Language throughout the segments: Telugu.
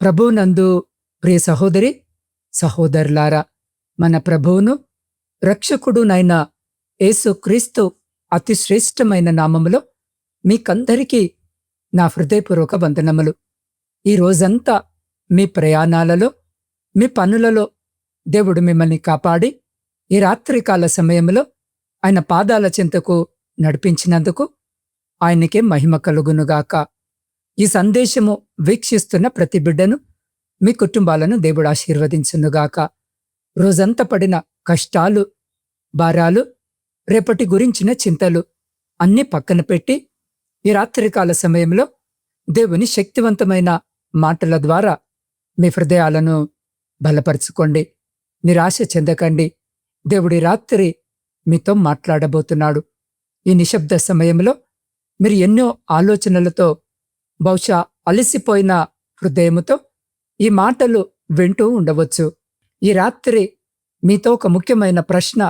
ప్రభువునందు ప్రియ సహోదరి సహోదరులారా, మన ప్రభువును రక్షకుడునైన యేసుక్రీస్తు అతి శ్రేష్టమైన నామములో మీకందరికీ నా హృదయపూర్వక వందనములు. ఈ రోజంతా మీ ప్రయాణాలలో, మీ పనులలో దేవుడు మిమ్మల్ని కాపాడి ఈ రాత్రికాల సమయంలో ఆయన పాదాల చెంతకు నడిపించినందుకు ఆయనకే మహిమ కలుగునుగాక. ఈ సందేశము వీక్షిస్తున్న ప్రతి బిడ్డను, మీ కుటుంబాలను దేవుడు ఆశీర్వదించునుగాక. రోజంతా పడిన కష్టాలు, భారాలు, రేపటి గురించిన చింతలు అన్నీ పక్కన పెట్టి ఈ రాత్రికాల సమయంలో దేవుని శక్తివంతమైన మాటల ద్వారా మీ హృదయాలను బలపరుచుకోండి. నిరాశ చెందకండి. దేవుడి రాత్రి మీతో మాట్లాడబోతున్నాడు. ఈ నిశ్శబ్ద సమయంలో మీరు ఎన్నో ఆలోచనలతో, బహుశా అలసిపోయిన హృదయముతో ఈ మాటలు వింటూ ఉండవచ్చు. ఈ రాత్రి మీతో ఒక ముఖ్యమైన ప్రశ్న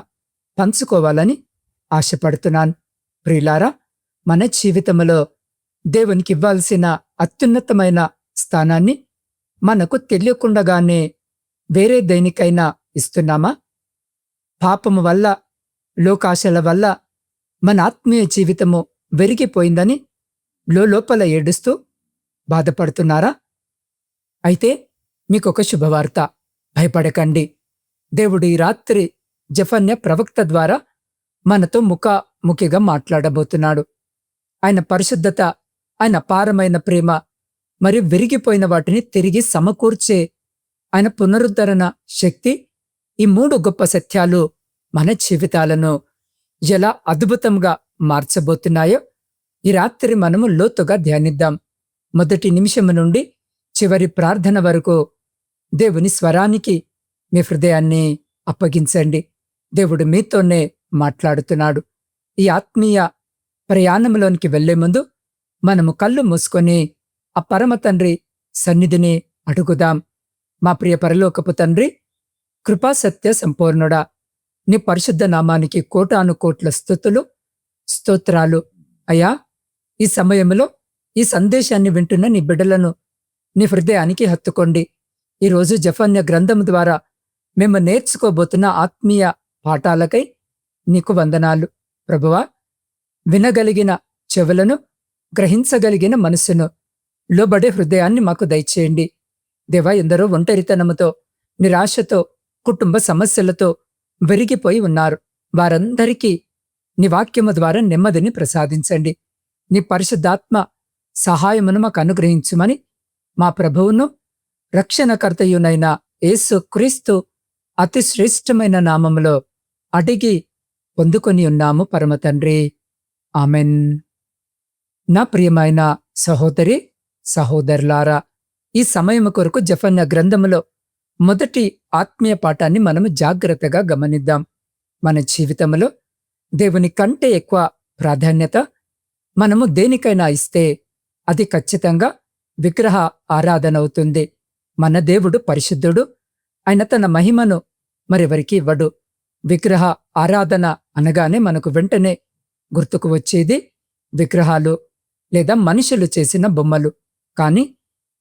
పంచుకోవాలని ఆశపడుతున్నాను. ప్రియులారా, మన జీవితంలో దేవునికి ఇవ్వాల్సిన అత్యున్నతమైన స్థానాన్ని మనకు తెలియకుండానే వేరే దేనికైనా ఇస్తున్నామా? పాపము వల్ల, లోకాశల వల్ల మన ఆత్మీయ జీవితము వెరిగిపోయిందని లోపల ఏడుస్తూ బాధపడుతున్నారా? అయితే మీకొక శుభవార్త. భయపడకండి. దేవుడు ఈ రాత్రి జెఫన్యా ప్రవక్త ద్వారా మనతో ముఖాముఖిగా మాట్లాడబోతున్నాడు. ఆయన పరిశుద్ధత, ఆయన అపారమైన ప్రేమ మరియు విరిగిపోయిన వాటిని తిరిగి సమకూర్చే ఆయన పునరుద్ధరణ శక్తి, ఈ 3 గొప్ప సత్యాలు మన జీవితాలను ఎలా అద్భుతంగా మార్చబోతున్నాయో ఈ రాత్రి మనము లోతుగా ధ్యానిద్దాం. మొదటి నిమిషము నుండి చివరి ప్రార్థన వరకు దేవుని స్వరానికి మీ హృదయాన్ని అప్పగించండి. దేవుడు మీతోనే మాట్లాడుతున్నాడు. ఈ ఆత్మీయ ప్రయాణంలోనికి వెళ్లే ముందు మనము కళ్ళు మూసుకొని ఆ పరమ తండ్రి సన్నిధిని అడుగుదాం. మా ప్రియ పరలోకపు తండ్రి, కృపాసత్య సంపూర్ణుడా, నీ పరిశుద్ధ నామానికి కోటాను కోట్ల స్తుతులు, స్తోత్రాలు. అయ్యా, ఈ సమయంలో ఈ సందేశాన్ని వింటున్న నీ బిడ్డలను నీ హృదయానికి హత్తుకోండి. ఈరోజు జెఫన్యా గ్రంథం ద్వారా మేము నేర్చుకోబోతున్న ఆత్మీయ పాఠాలకై నీకు వందనాలు. ప్రభువా, వినగలిగిన చెవులను, గ్రహించగలిగిన మనస్సును, లోబడే హృదయాన్ని మాకు దయచేయండి. దేవా, ఎందరో ఒంటరితనముతో, నిరాశతో, కుటుంబ సమస్యలతో విరిగిపోయి ఉన్నారు. వారందరికీ నీ వాక్యము ద్వారా నెమ్మదిని ప్రసాదించండి. నీ పరిశుద్ధాత్మ సహాయమును మాకు అనుగ్రహించుమని మా ప్రభువును రక్షణకర్తయునైన యేసుక్రీస్తు అతి శ్రేష్టమైన నామములో అడిగి పొందుకొని ఉన్నాము పరమ తండ్రి. ఆమెన్. నా ప్రియమైన సహోదరి సహోదరులారా, ఈ సమయము కొరకు జెఫన్యా గ్రంథములో మొదటి ఆత్మీయ పాఠాన్ని మనము జాగ్రత్తగా గమనిద్దాం. మన జీవితంలో దేవుని కంటే ఎక్కువ ప్రాధాన్యత మనము దేనికైనా ఇస్తే అది ఖచ్చితంగా విగ్రహ ఆరాధన అవుతుంది. మన దేవుడు పరిశుద్ధుడు. ఆయన తన మహిమను మరెవరికి ఇవ్వడు. విగ్రహ ఆరాధన అనగానే మనకు వెంటనే గుర్తుకు వచ్చేది విగ్రహాలు లేదా మనుషులు చేసిన బొమ్మలు. కానీ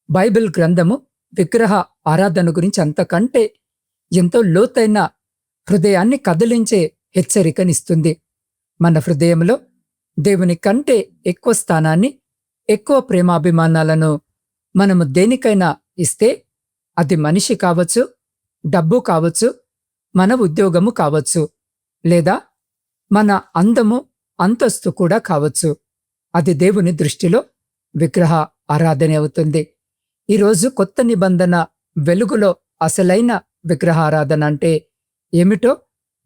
బైబిల్ గ్రంథము విగ్రహ ఆరాధన గురించి అంతకంటే ఎంతో లోతైన, హృదయాన్ని కదిలించే హెచ్చరికనిస్తుంది. మన హృదయంలో దేవుని కంటే ఎక్కువ స్థానాన్ని, ఎక్కువ ప్రేమాభిమానాలను మనము దేనికైనా ఇస్తే అది మనిషి కావచ్చు, డబ్బు కావచ్చు, మన ఉద్యోగము కావచ్చు, లేదా మన అందము, అంతస్తు కూడా కావచ్చు. అది దేవుని దృష్టిలో విగ్రహ ఆరాధన అవుతుంది. ఈరోజు కొత్త నిబంధన వెలుగులో అసలైన విగ్రహారాధన అంటే ఏమిటో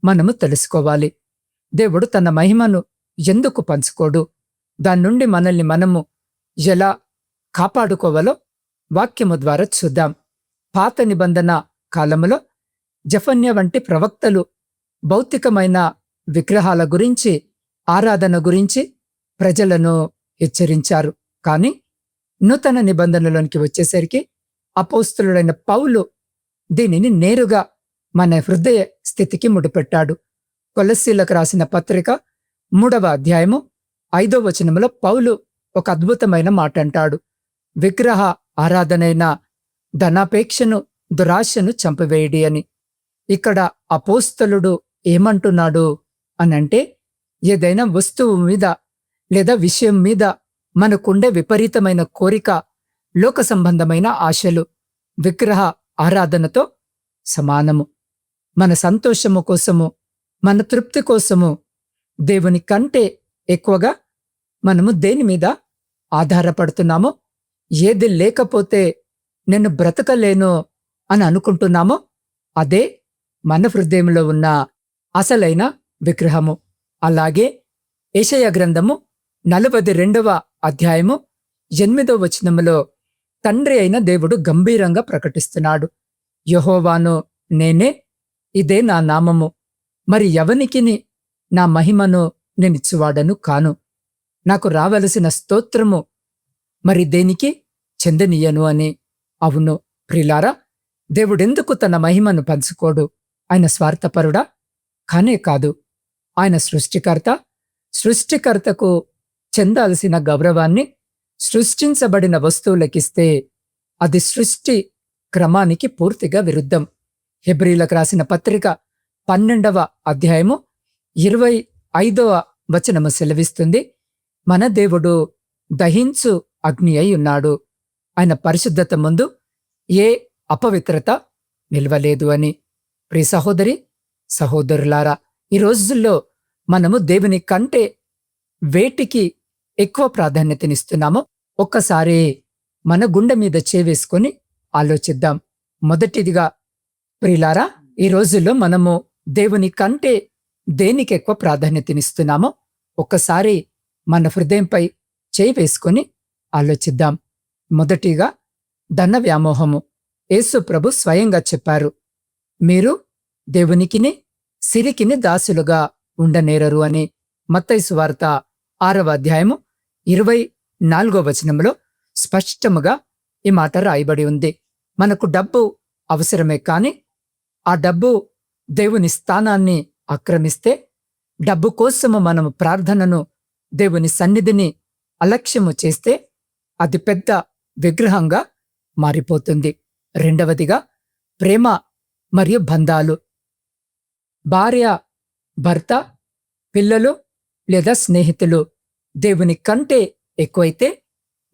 మనము తెలుసుకోవాలి. దేవుడు తన మహిమను ఎందుకు పంచుకోడు? దాని నుండి మనల్ని మనము ఎలా కాపాడుకోవాలో వాక్యము ద్వారా చూద్దాం. పాత నిబంధన కాలములో జెఫన్యా వంటి ప్రవక్తలు భౌతికమైన విగ్రహాల గురించి, ఆరాధన గురించి ప్రజలను హెచ్చరించారు. కానీ నూతన నిబంధనలోనికి వచ్చేసరికి అపోస్తలుడైన పౌలు దీనిని నేరుగా మన హృదయ స్థితికి ముడిపెట్టాడు. కొలస్సీలకు రాసిన పత్రిక 3వ అధ్యాయము 5వ వచనములో పౌలు ఒక అద్భుతమైన మాట అంటాడు. విగ్రహ ఆరాధనైన ధనాపేక్షను, దురాశను చంపివేయడి అని. ఇక్కడ అపోస్తలుడు ఏమంటున్నాడు అనంటే, ఏదైనా వస్తువు మీద లేదా విషయం మీద మనకుండే విపరీతమైన కోరిక, లోక సంబంధమైన ఆశలు విగ్రహ ఆరాధనతో సమానము. మన సంతోషము కోసము, మన తృప్తి కోసము దేవుని కంటే ఎక్కువగా మనము దేని మీద ఆధారపడుతున్నామో, ఏది లేకపోతే నేను బ్రతకలేను అని అనుకుంటున్నామో అదే మన హృదయంలో ఉన్న అసలైన విగ్రహము. అలాగే యెషయా గ్రంథము 42వ అధ్యాయము 8వ వచనములో తండ్రి అయిన దేవుడు గంభీరంగా ప్రకటిస్తున్నాడు. యెహోవాను నేనే, ఇదే నా నామము, మరి ఎవనికిని నా మహిమను నేనిచ్చువాడను కాను. నాకు రావలసిన స్తోత్రము మరి దేనికి చెందనీయను అని. అవును ప్రియులారా, దేవుడెందుకు తన మహిమను పంచుకోడు? ఆయన స్వార్థపరుడా? కానే కాదు. ఆయన సృష్టికర్త. సృష్టికర్తకు చెందాల్సిన గౌరవాన్ని సృష్టించబడిన వస్తువులకిస్తే అది సృష్టి క్రమానికి పూర్తిగా విరుద్ధం. హెబ్రీలకు రాసిన పత్రిక 12వ అధ్యాయము 25వ వచనము సెలవిస్తుంది, మన దేవుడు దహించు అగ్ని అయి ఉన్నాడు, ఆయన పరిశుద్ధత ముందు ఏ అపవిత్రత నిల్వలేదు అని. ప్రియ సహోదరి సహోదరులారా, ఈ రోజుల్లో మనము దేవుని కంటే వేటికి ఎక్కువ ప్రాధాన్యతనిస్తున్నామో ఒక్కసారి మన గుండె మీద చేవేసుకొని ఆలోచిద్దాం. మొదటిదిగా ప్రియులారా, ఈ రోజుల్లో మనము దేవుని కంటే దేనికి ఎక్కువ ప్రాధాన్యతనిస్తున్నామో ఒక్కసారి మన హృదయంపై చేయి వేసుకొని ఆలోచిద్దాం. మొదటిగా ధన వ్యామోహము. యేసు ప్రభు స్వయంగా చెప్పారు, మీరు దేవునికిని సిరికిని దాసులుగా ఉండనేరరు అని. మత్తయి సువార్త 6వ అధ్యాయము 24వ వచనంలో స్పష్టముగా ఈ మాట రాయబడి ఉంది. మనకు డబ్బు అవసరమే, కాని ఆ డబ్బు దేవుని స్థానాన్ని ఆక్రమిస్తే, డబ్బు కోసము మనము ప్రార్థనను, దేవుని సన్నిధిని అలక్ష్యము చేస్తే అది పెద్ద విగ్రహంగా మారిపోతుంది. రెండవదిగా ప్రేమ మరియు బంధాలు. భార్య, భర్త, పిల్లలు లేదా స్నేహితులు దేవుని కంటే ఎక్కువైతే,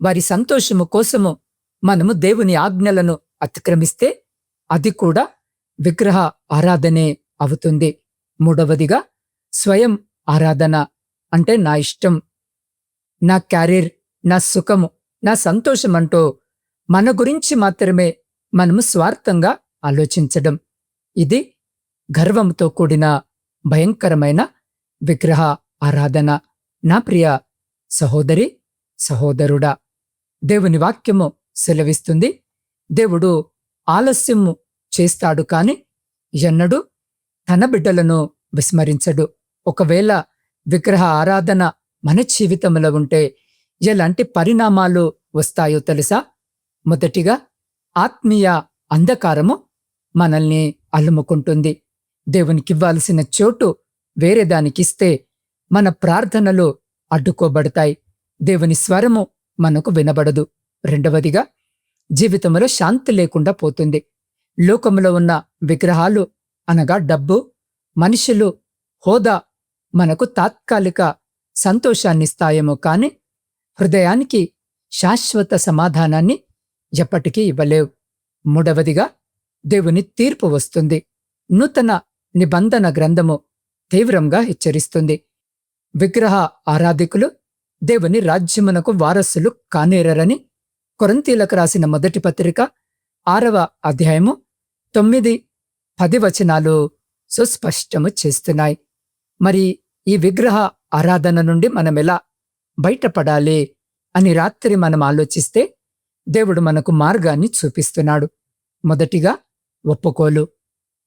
వారి సంతోషము కోసము మనము దేవుని ఆజ్ఞలను అతిక్రమిస్తే అది కూడా విగ్రహ ఆరాధనే అవుతుంది. మూడవదిగా స్వయం ఆరాధన. అంటే నా ఇష్టం, నా క్యారీర్, నా సుఖము, నా సంతోషం అంటూ మన గురించి మాత్రమే మనము స్వార్థంగా ఆలోచించడం. ఇది గర్వంతో కూడిన భయంకరమైన విగ్రహ ఆరాధన. నా ప్రియ సహోదరి సహోదరుడా, దేవుని వాక్యము సెలవిస్తుంది, దేవుడు ఆలస్యము చేస్తాడు కాని ఎన్నడూ తన బిడ్డలను విస్మరించడు. ఒకవేళ విగ్రహ ఆరాధన మన జీవితంలో ఉంటే ఎలాంటి పరిణామాలు వస్తాయో తెలుసా? మొదటిగా ఆత్మీయ అంధకారము మనల్ని అలుముకుంటుంది. దేవునికివ్వాల్సిన చోటు వేరే దానికిస్తే మన ప్రార్థనలు అడ్డుకోబడతాయి. దేవుని స్వరము మనకు వినబడదు. రెండవదిగా జీవితంలో శాంతి లేకుండా పోతుంది. లోకములో ఉన్న విగ్రహాలు అనగా డబ్బు, మనుషులు, హోదా మనకు తాత్కాలిక సంతోషాన్నిస్తాయేమో కాని హృదయానికి శాశ్వత సమాధానాన్ని ఎప్పటికీ ఇవ్వలేవు. మూడవదిగా దేవుని తీర్పు వస్తుంది. నూతన నిబంధన గ్రంథము తీవ్రంగా హెచ్చరిస్తుంది, విగ్రహ ఆరాధికులు దేవుని రాజ్యమునకు వారసులు కానేరని. కొరింథీయులకు రాసిన మొదటి పత్రిక 6వ అధ్యాయము 9-10 వచనాలు సుస్పష్టము చేస్తున్నాయి. మరి ఈ విగ్రహ ఆరాధన నుండి మనమెలా బయటపడాలి అని రాత్రి మనం ఆలోచిస్తే దేవుడు మనకు మార్గాన్ని చూపిస్తున్నాడు. మొదటిగా ఒప్పుకోలు.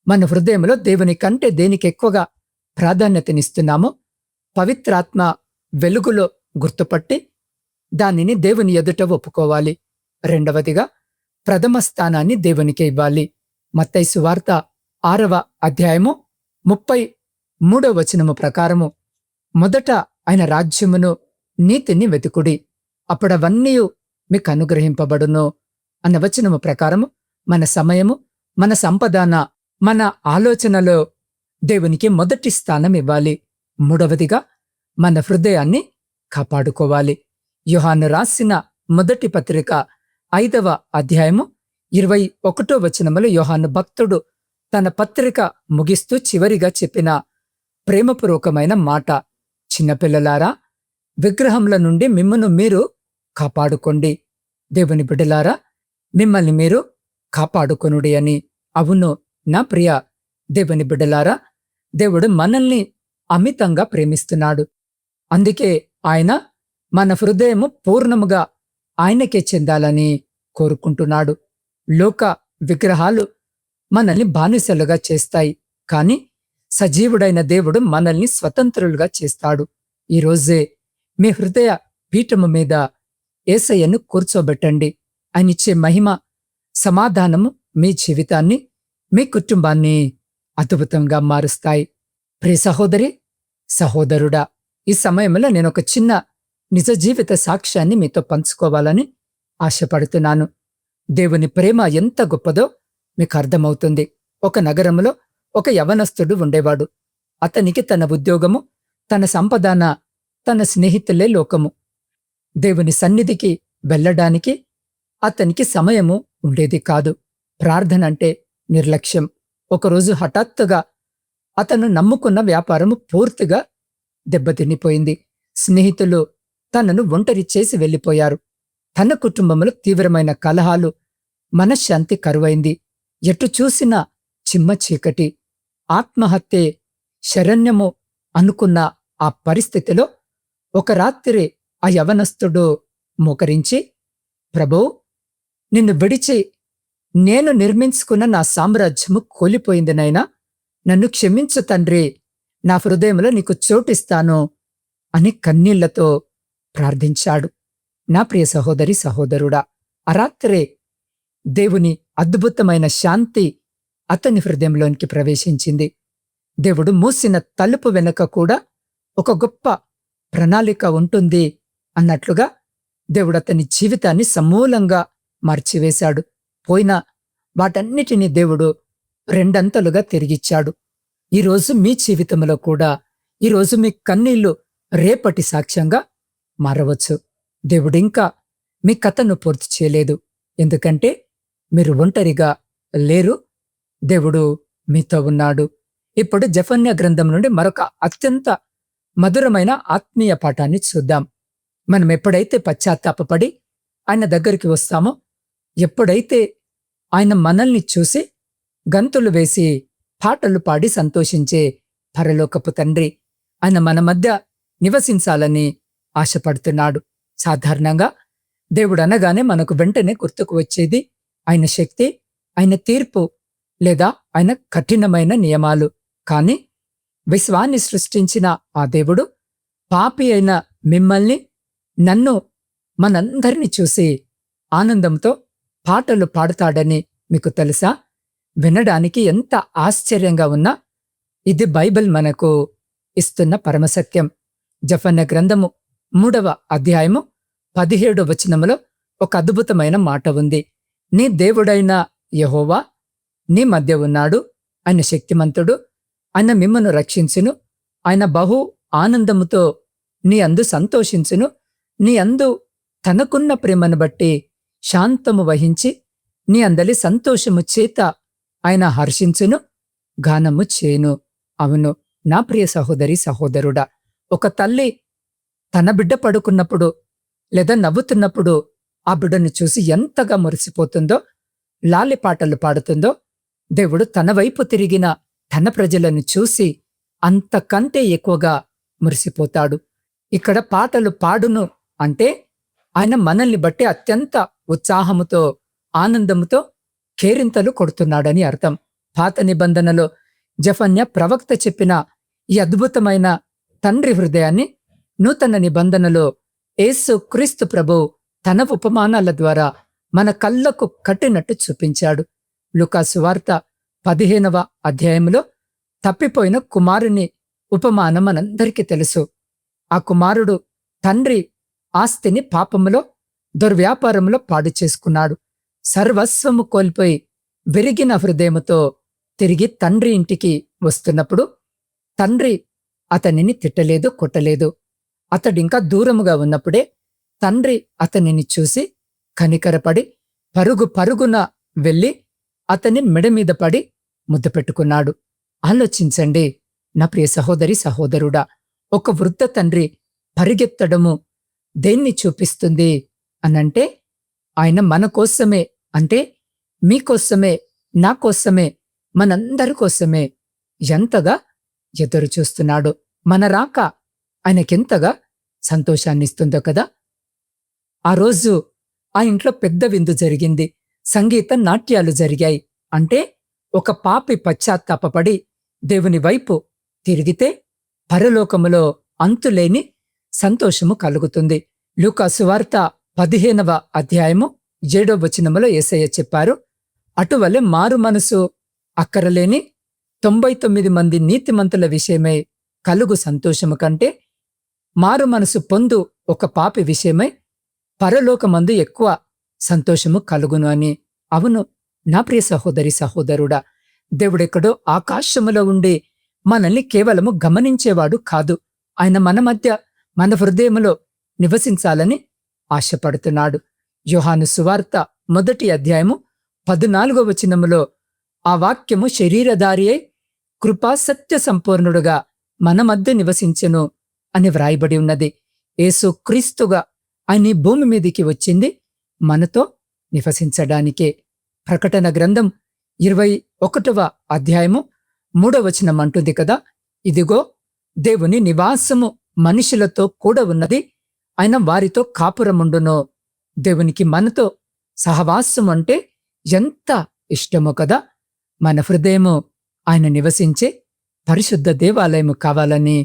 మన హృదయంలో దేవుని కంటే దేనికి ఎక్కువగా ప్రాధాన్యతనిస్తున్నామో పవిత్రాత్మ వెలుగులో గుర్తుపట్టి దానిని దేవుని ఎదుట ఒప్పుకోవాలి. రెండవదిగా ప్రథమ స్థానాన్ని దేవునికే ఇవ్వాలి. మత్తయి సువార్త 6వ అధ్యాయము 33వ వచనము ప్రకారము, మొదట ఆయన రాజ్యమును నీతిని వెతుకుడి, అప్పుడవన్నీ మీకు అనుగ్రహింపబడును అన్న వచనము ప్రకారము మన సమయము, మన సంపదాన, మన ఆలోచనలో దేవునికి మొదటి స్థానం ఇవ్వాలి. మూడవదిగా మన హృదయాన్ని కాపాడుకోవాలి. యోహాను రాసిన మొదటి పత్రిక 5వ అధ్యాయము 21వ వచనములో యోహాను భక్తుడు తన పత్రిక ముగిస్తూ చివరిగా చెప్పిన ప్రేమపూర్వకమైన మాట, చిన్నపిల్లలారా, విగ్రహముల నుండి మిమ్మును మీరు కాపాడుకోండి. దేవుని బిడ్డలారా, మిమ్మల్ని మీరు కాపాడుకొనుడి అని. అవును నా ప్రియ దేవుని బిడ్డలారా, దేవుడు మనల్ని అమితంగా ప్రేమిస్తున్నాడు. అందుకే ఆయన మన హృదయము పూర్ణముగా ఆయనకే చెందాలని కోరుకుంటున్నాడు. లోక విగ్రహాలు మనల్ని బానిసలుగా చేస్తాయి, కాని సజీవుడైన దేవుడు మనల్ని స్వతంత్రులుగా చేస్తాడు. ఈరోజే మీ హృదయ పీఠము మీద యేసయ్యను కూర్చోబెట్టండి. ఆయనిచ్చే మహిమ, సమాధానము మీ జీవితాన్ని, మీ కుటుంబాన్ని అద్భుతంగా మారుస్తాయి. ప్రియ సహోదరి, సహోదరుడా, ఈ సమయంలో నేను ఒక చిన్న నిజ జీవిత సాక్ష్యాన్ని మీతో పంచుకోవాలని ఆశపడుతున్నాను. దేవుని ప్రేమ ఎంత గొప్పదో మీకు అర్థమవుతుంది. ఒక నగరంలో ఒక యవనస్తుడు ఉండేవాడు. అతనికి తన ఉద్యోగము, తన సంపదాన, తన స్నేహితులే లోకము. దేవుని సన్నిధికి వెళ్ళడానికి అతనికి సమయము ఉండేది కాదు. ప్రార్థన అంటే నిర్లక్ష్యం. ఒకరోజు హఠాత్తుగా అతను నమ్ముకున్న వ్యాపారము పూర్తిగా దెబ్బతినిపోయింది. స్నేహితులు తనను ఒంటరి చేసి వెళ్ళిపోయారు. తన కుటుంబంలో తీవ్రమైన కలహాలు, మనశ్శాంతి కరువైంది. ఎటు చూసినా చిమ్మ చీకటి. ఆత్మహత్యే శరణ్యము అనుకున్న ఆ పరిస్థితిలో ఒక రాత్రి ఆ యవనస్తుడు మోకరించి, ప్రభూ, నిన్ను విడిచి నేను నిర్మించుకున్న నా సామ్రాజ్యము కూలిపోయింది నైనా, నన్ను క్షమించు తండ్రి, నా హృదయంలో నీకు చోటిస్తాను అని కన్నీళ్లతో ప్రార్థించాడు. నా ప్రియ సహోదరి, సహోదరుడా, ఆ రాత్రే దేవుని అద్భుతమైన శాంతి అతని హృదయంలోనికి ప్రవేశించింది. దేవుడు మూసిన తలుపు వెనుక కూడా ఒక గొప్ప ప్రణాళిక ఉంటుంది అన్నట్లుగా దేవుడు అతని జీవితాన్ని సమూలంగా మార్చివేశాడు. పోయిన వాటన్నిటినీ దేవుడు రెండంతలుగా తిరిగిచ్చాడు. ఈరోజు మీ జీవితంలో కూడా, ఈరోజు మీ కన్నీళ్లు రేపటి సాక్ష్యంగా మారవచ్చు. దేవుడింకా మీ కథను పూర్తి చేయలేదు. ఎందుకంటే మీరు ఒంటరిగా లేరు. దేవుడు మీతో ఉన్నాడు. ఇప్పుడు జెఫన్యా గ్రంథం నుండి మరొక అత్యంత మధురమైన ఆత్మీయ పాఠాన్ని చూద్దాం. మనం ఎప్పుడైతే పశ్చాత్తాపపడి ఆయన దగ్గరికి వస్తామో, ఎప్పుడైతే ఆయన మనల్ని చూసి గంతులు వేసి పాటలు పాడి సంతోషించే పరలోకపు తండ్రి ఆయన మన మధ్య నివసించాలని ఆశపడుతున్నాడు. సాధారణంగా దేవుడు అనగానే మనకు వెంటనే గుర్తుకు వచ్చేది ఆయన శక్తి, ఆయన తీర్పు లేదా ఆయన కఠినమైన నియమాలు. కాని విశ్వాన్ని సృష్టించిన ఆ దేవుడు పాపి అయిన మిమ్మల్ని, నన్ను, మనందరినీ చూసి ఆనందంతో పాటలు పాడుతాడని మీకు తెలుసా? వినడానికి ఎంత ఆశ్చర్యంగా ఉన్నా ఇది బైబిల్ మనకు ఇస్తున్న పరమసత్యం. జెఫన్యా గ్రంథము 3వ అధ్యాయము 17వ వచనములో ఒక అద్భుతమైన మాట ఉంది. నీ దేవుడైన యెహోవా నీ మధ్య ఉన్నాడు. ఆయన శక్తిమంతుడు. ఆయన మిమ్మను రక్షించును. ఆయన బహు ఆనందముతో నీ అందు సంతోషించును. నీ అందు తనకున్న ప్రేమను బట్టి శాంతము వహించి నీ అందలి సంతోషము చేత ఆయన హర్షించును, గానము చేను. అవును నా ప్రియ సహోదరి, సహోదరుడా, ఒక తల్లి తన బిడ్డ పడుకున్నప్పుడు లేదా నవ్వుతున్నప్పుడు ఆ బిడ్డను చూసి ఎంతగా మురిసిపోతుందో, లాలిపాటలు పాడుతుందో, దేవుడు తన వైపు తిరిగిన తన ప్రజలను చూసి అంతకంటే ఎక్కువగా మురిసిపోతాడు. ఇక్కడ పాటలు పాడును అంటే ఆయన మనల్ని బట్టి అత్యంత ఉత్సాహముతో, ఆనందముతో కేరింతలు కొడుతున్నాడని అర్థం. పాత నిబంధనలో జెఫన్యా ప్రవక్త చెప్పిన ఈ అద్భుతమైన తండ్రి హృదయాన్ని నూతన నిబంధనలో యేసు క్రీస్తు ప్రభు తన ఉపమానాల ద్వారా మన కళ్ళకు కట్టినట్టు చూపించాడు. లూకా సువార్త 15వ అధ్యాయంలో తప్పిపోయిన కుమారుని ఉపమానం మనందరికీ తెలుసు. ఆ కుమారుడు తండ్రి ఆస్తిని పాపములో, దుర్వ్యాపారంలో పాడు చేసుకున్నాడు. సర్వస్వము కోల్పోయి విరిగిన హృదయముతో తిరిగి తండ్రి ఇంటికి వస్తున్నప్పుడు తండ్రి అతనిని తిట్టలేదు, కొట్టలేదు. అతడింకా దూరముగా ఉన్నప్పుడే తండ్రి అతనిని చూసి కనికరపడి పరుగు పరుగున వెళ్ళి అతని మెడ మీద పడి ముద్దు పెట్టుకున్నాడు. ఆలోచించండి నా ప్రియ సహోదరి సహోదరుడా, ఒక వృద్ధ తండ్రి పరిగెత్తడము దేన్ని చూపిస్తుంది అనంటే, ఆయన మన కోసమే, అంటే మీకోసమే, నా కోసమే, మనందరి కోసమే ఎంతగా ఎదురు చూస్తున్నాడు. మన రాక ఆయనకెంతగా సంతోషాన్నిస్తుందో కదా. ఆ రోజు ఆ ఇంట్లో పెద్ద విందు జరిగింది. సంగీత నాట్యాలు జరిగాయి. అంటే ఒక పాపి పశ్చాత్తాపపడి దేవుని వైపు తిరిగితే పరలోకములో అంతులేని సంతోషము కలుగుతుంది. లూకా సువార్త 15వ అధ్యాయము 7వ వచనములో యేసయ్య చెప్పారు, అటువలే మారు మనసు అక్కరలేని 99 మంది నీతిమంతుల విషయమై కలుగు సంతోషము కంటే మారు మనసు పొందు ఒక పాపి విషయమై పరలోకమందు ఎక్కువ సంతోషము కలుగును అని. అవును నా ప్రియ సహోదరి సహోదరుడా, దేవుడెక్కడో ఆకాశములో ఉండి మనల్ని కేవలము గమనించేవాడు కాదు. ఆయన మన మధ్య, మన హృదయములో నివసించాలని ఆశపడుతున్నాడు. యోహాను సువార్త 1వ అధ్యాయము 14వ వచనములో ఆ వాక్యము శరీరధారి అయి కృపా సత్య సంపూర్ణుడుగా మన మధ్య నివసించెను అని వ్రాయబడి ఉన్నది. యేసు క్రీస్తుగా ఆయన ఈ భూమి మీదికి వచ్చింది మనతో నివసించడానికే. ప్రకటన గ్రంథం 21వ అధ్యాయము 3వ వచనం అంటుంది కదా, ఇదిగో దేవుని నివాసము మనుషులతో కూడా ఉన్నది, ఆయన వారితో కాపురముండును. దేవునికి మనతో సహవాసం అంటే ఎంత ఇష్టమో కదా. మన హృదయము ఆయన నివసించే పరిశుద్ధ దేవాలయము కావాలని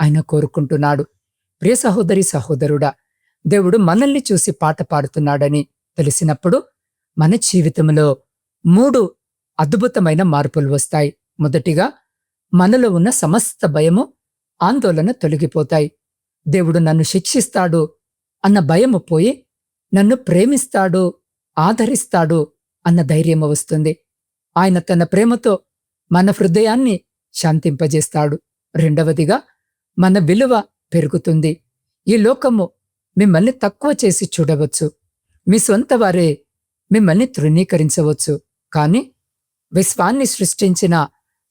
ఆయన కోరుకుంటున్నాడు. ప్రియ సహోదరి సహోదరుడా, దేవుడు మనల్ని చూసి పాట పాడుతున్నాడని తెలిసినప్పుడు మన జీవితంలో 3 అద్భుతమైన మార్పులు వస్తాయి. మొదటిగా, మనలో ఉన్న సమస్త భయము, ఆందోళన తొలగిపోతాయి. దేవుడు నన్ను శిక్షిస్తాడు అన్న భయము పోయి నన్ను ప్రేమిస్తాడు, ఆదరిస్తాడు అన్న ధైర్యము వస్తుంది. ఆయన తన ప్రేమతో మన హృదయాన్ని శాంతింపజేస్తాడు. రెండవదిగా, మన విలువ పెరుగుతుంది. ఈ లోకము మిమ్మల్ని తక్కువ చేసి చూడవచ్చు, మీ సొంత వారే మిమ్మల్ని తృణీకరించవచ్చు. కాని విశ్వాన్ని సృష్టించిన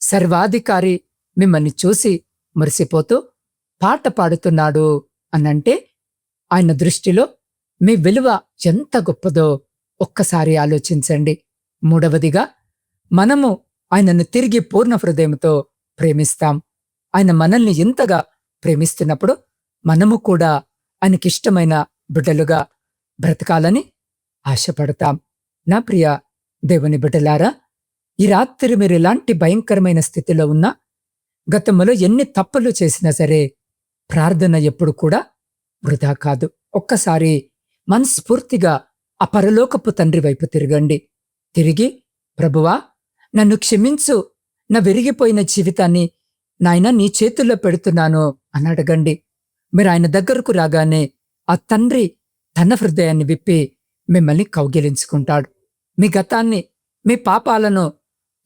సర్వాధికారి మిమ్మల్ని చూసి మురిసిపోతూ పాట పాడుతున్నాడు అనంటే ఆయన దృష్టిలో మీ విలువ ఎంత గొప్పదో ఒక్కసారి ఆలోచించండి. మూడవదిగా, మనము ఆయనను తిరిగి పూర్ణ హృదయంతో ప్రేమిస్తాం. ఆయన మనల్ని ఇంతగా ప్రేమిస్తున్నప్పుడు మనము కూడా ఆయనకిష్టమైన బిడ్డలుగా బ్రతకాలని ఆశపడతాం. నా ప్రియ దేవుని బిడ్డలారా, ఈ రాత్రి మీరు ఎలాంటి భయంకరమైన స్థితిలో ఉన్నా, గతంలో ఎన్ని తప్పులు చేసినా సరే, ప్రార్థన ఎప్పుడు కూడా వృధా కాదు. ఒక్కసారి మనస్ఫూర్తిగా ఆ పరలోకపు తండ్రి వైపు తిరగండి. తిరిగి, ప్రభువా నన్ను క్షమించు, నా విరిగిపోయిన జీవితాన్ని నాయన నీ చేతుల్లో పెడుతున్నాను అని అడగండి. మీరు ఆయన దగ్గరకు రాగానే ఆ తండ్రి తన హృదయాన్ని విప్పి మిమ్మల్ని కౌగిలించుకుంటాడు. మీ గతాన్ని, మీ పాపాలను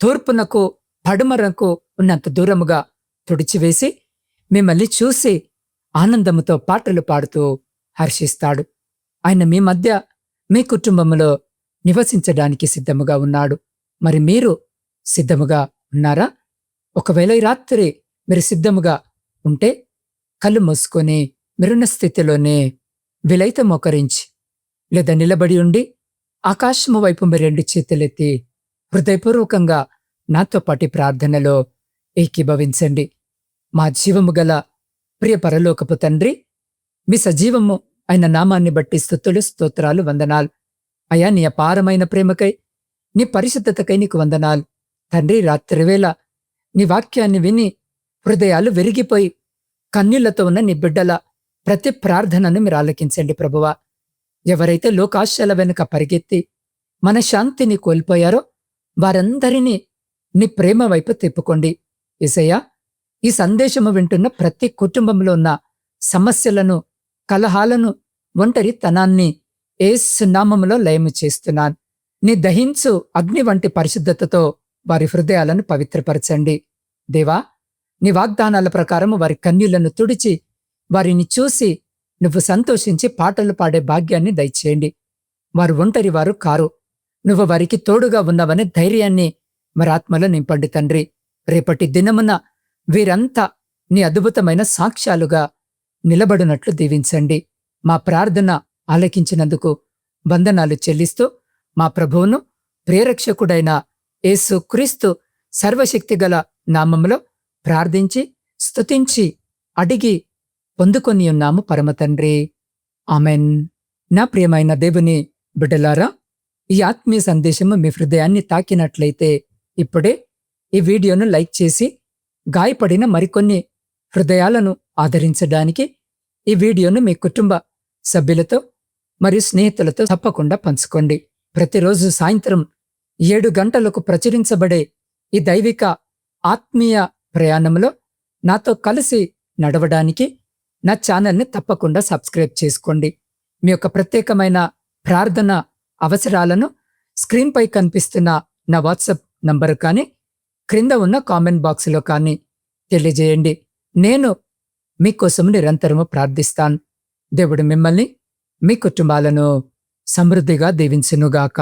తూర్పునకు పడమరకు ఉన్నంత దూరముగా తుడిచివేసి మిమ్మల్ని చూసి ఆనందముతో పాటలు పాడుతూ హర్షిస్తాడు. ఆయన మీ మధ్య, మీ కుటుంబంలో నివసించడానికి సిద్ధముగా ఉన్నాడు. మరి మీరు సిద్ధముగా ఉన్నారా? ఒకవేళ ఈ రాత్రి మీరు సిద్ధముగా ఉంటే కళ్ళు మూసుకొని మీరున్న స్థితిలోనే వీలైతే మోకరించి లేదా నిలబడి ఉండి ఆకాశము వైపు మీ 2 చేతులెత్తి హృదయపూర్వకంగా నాతో పాటి ప్రార్థనలో ఏకీభవించండి. మా జీవము గల ప్రియ పరలోకపు తండ్రి, మీ సజీవము ఆయన నామాన్ని బట్టి స్తుతులు, స్తోత్రాలు, వందనాలు. అయా నీ అపారమైన ప్రేమకై, నీ పరిశుద్ధతకై నీకు వందనాలు తండ్రి. రాత్రివేళ నీ వాక్యాన్ని విని హృదయాలు విరిగిపోయి కన్నీళ్లతో ఉన్న నీ బిడ్డల ప్రతి ప్రార్థనను మీరు ఆలకించండి ప్రభువా. ఎవరైతే లోకాశల వెనుక పరిగెత్తి మన శాంతిని కోల్పోయారో వారందరినీ నీ ప్రేమ వైపు తిప్పుకోండి. యేసయ్యా, ఈ సందేశము వింటున్న ప్రతి కుటుంబంలో ఉన్న సమస్యలను, కలహాలను, ఒంటరితనాన్ని యేసు నామములో లయము చేస్తున్నాను. నీ దహించు అగ్ని వంటి పరిశుద్ధతతో వారి హృదయాలను పవిత్రపరచండి. దేవా, నీ వాగ్దానాల ప్రకారం వారి కన్నులను తుడిచి వారిని చూసి నువ్వు సంతోషించి పాటలు పాడే భాగ్యాన్ని దయచేయండి. వారు ఒంటరి వారు కారు, నువ్వు వారికి తోడుగా ఉన్నవనే ధైర్యాన్ని వారి ఆత్మలో నింపండి తండ్రి. రేపటి దినమున వీరంతా నీ అద్భుతమైన సాక్ష్యాలుగా నిలబడినట్లు దీవించండి. మా ప్రార్థన ఆలకించినందుకు వందనాలు చెల్లిస్తూ మా ప్రభువును ప్రియరక్షకుడైన యేసు క్రీస్తు సర్వశక్తిగల నామములో ప్రార్థించి స్తుతించి అడిగి పొందుకొని ఉన్నాము పరమతండ్రి. ఆమెన్. నా ప్రియమైన దేవుని బిడ్డలారా, ఈ ఆత్మీయ సందేశము మీ హృదయాన్ని తాకినట్లయితే ఇప్పుడే ఈ వీడియోను లైక్ చేసి గాయపడిన మరికొన్ని హృదయాలను ఆదరించడానికి ఈ వీడియోను మీ కుటుంబ సభ్యులతో మరియు స్నేహితులతో తప్పకుండా పంచుకోండి. ప్రతిరోజు సాయంత్రం 7 గంటలకు ప్రచురించబడే ఈ దైవిక ఆత్మీయ ప్రయాణంలో నాతో కలిసి నడవడానికి నా ఛానల్ని తప్పకుండా సబ్స్క్రైబ్ చేసుకోండి. మీ యొక్క ప్రత్యేకమైన ప్రార్థన అవసరాలను స్క్రీన్పై కనిపిస్తున్న నా వాట్సాప్ నంబరు కానీ క్రింద ఉన్న కామెంట్ బాక్స్లో కానీ తెలియజేయండి. నేను మీకోసం నిరంతరము ప్రార్థిస్తాను. దేవుడు మిమ్మల్ని, మీ కుటుంబాలను సమృద్ధిగా దీవించునుగాక.